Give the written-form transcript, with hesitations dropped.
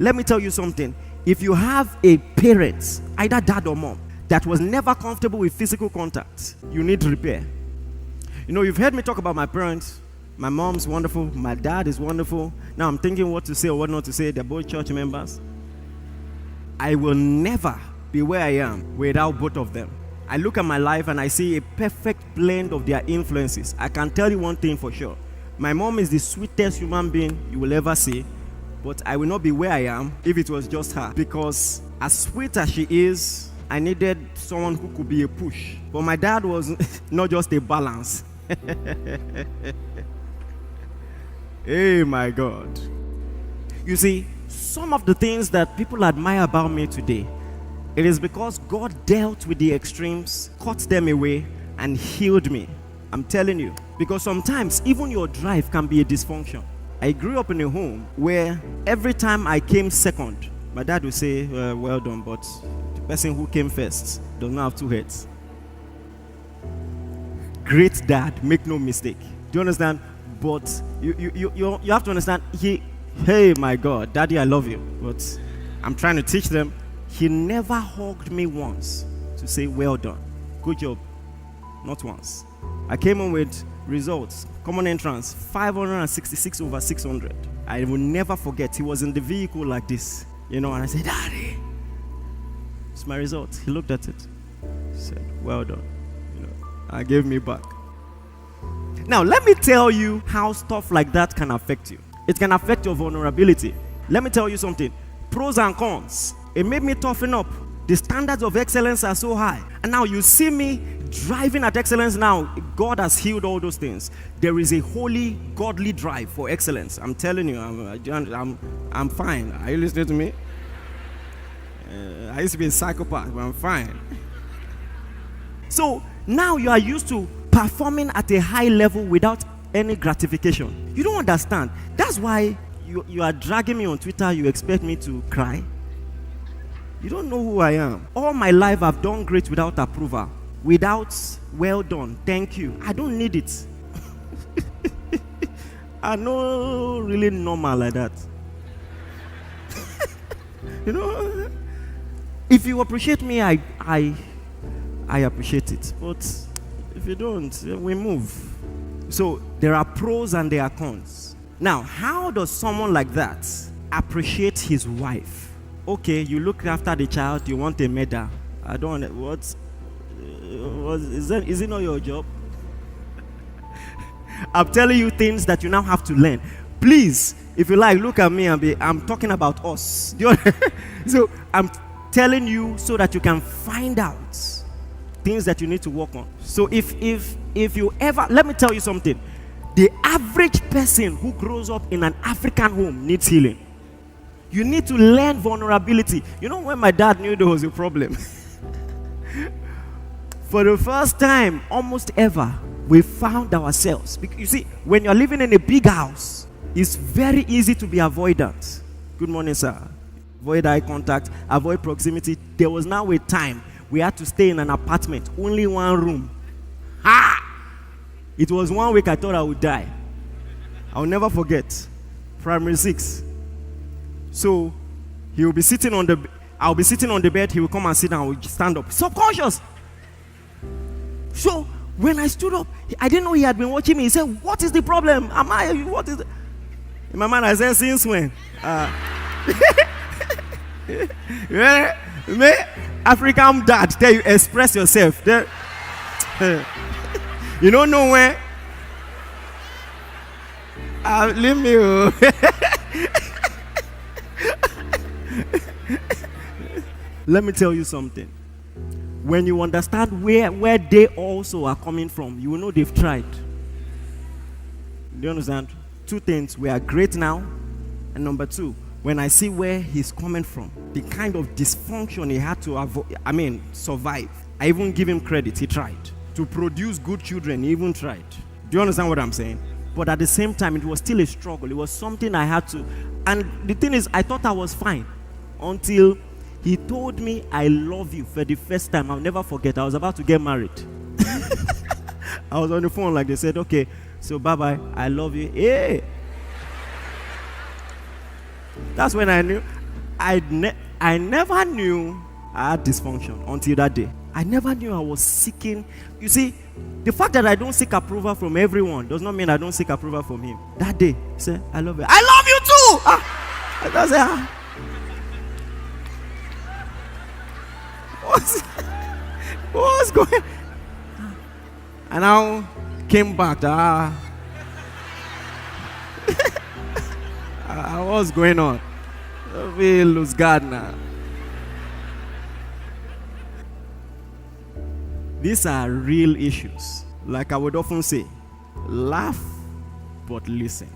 let me tell you something. If you have a parent, either dad or mom, that was never comfortable with physical contact, you need repair. You know, you've heard me talk about my parents. My mom's wonderful. My dad is wonderful. Now I'm thinking what to say or what not to say. They're both church members. I will never be where I am without both of them. I look at my life and I see a perfect blend of their influences. I can tell you one thing for sure. My mom is the sweetest human being you will ever see, but I will not be where I am if it was just her. Because as sweet as she is, I needed someone who could be a push. But my dad was not just a balance. Hey, my God. You see, some of the things that people admire about me today, it is because God dealt with the extremes, cut them away, and healed me. I'm telling you. Because sometimes even your drive can be a dysfunction. I grew up in a home where every time I came second, my dad would say, well done, but the person who came first does not have two heads. Great dad, make no mistake. Do you understand? But you have to understand, hey, my God, daddy, I love you. But I'm trying to teach them. He never hugged me once to say, well done, good job. Not once. I came home with results, common entrance, 566 over 600. I will never forget. He was in the vehicle like this, and I said, Daddy, it's my result. He looked at it. He said, well done. I gave me back. Now, let me tell you how stuff like that can affect you. It can affect your vulnerability. Let me tell you something. Pros and cons. It made me toughen up. The standards of excellence are so high. And now you see me driving at excellence now. God has healed all those things. There is a holy, godly drive for excellence. I'm telling you, I'm fine. Are you listening to me? I used to be a psychopath, but I'm fine. So now you are used to performing at a high level without any gratification. You don't understand. That's why you are dragging me on Twitter. You expect me to cry. You don't know who I am. All my life I've done great without approval. Without well done, thank you. I don't need it. I'm not really normal like that. If you appreciate me, I appreciate it. But if you don't, we move. So there are pros and there are cons. Now, how does someone like that appreciate his wife? Okay, you look after the child, you want a medal. I don't know. Is it not your job? I'm telling you things that you now have to learn. Please, if you like, look at me and I'm talking about us. So I'm telling you so that you can find out things that you need to work on. So if you ever, let me tell you something. The average person who grows up in an African home needs healing. You need to learn vulnerability. When my dad knew there was a problem, for the first time almost ever, we found ourselves. You see, when you're living in a big house, it's very easy to be avoidant. Good morning, sir. Avoid eye contact, avoid proximity. There was now a time we had to stay in an apartment, only one room. It was 1 week I thought I would die. I'll never forget. Primary 6. So I'll be sitting on the bed, he will come and sit down, I will stand up. Subconscious. So when I stood up, I didn't know he had been watching me. He said, what is the problem? What is it? In my mind, I said, since when? Me, African dad, tell you, express yourself. You don't know when? Leave me. Let me tell you something. When you understand where they also are coming from, you will know they've tried. Do you understand? 2 things. We are great now. And number 2, when I see where he's coming from, the kind of dysfunction he had to survive, I even give him credit. He tried. To produce good children, he even tried. Do you understand what I'm saying? But at the same time, it was still a struggle. It was something I had to. And the thing is, I thought I was fine until he told me, I love you for the first time. I'll never forget. I was about to get married. I was on the phone like they said, okay, so bye-bye. I love you. Hey. That's when I knew. I never knew I had dysfunction until that day. I never knew I was seeking. You see, the fact that I don't seek approval from everyone does not mean I don't seek approval from him. That day, he said, I love you. I love you too! I said, what's going on? And I came back. What's going on? We lose God now. These are real issues. Like I would often say, laugh but listen.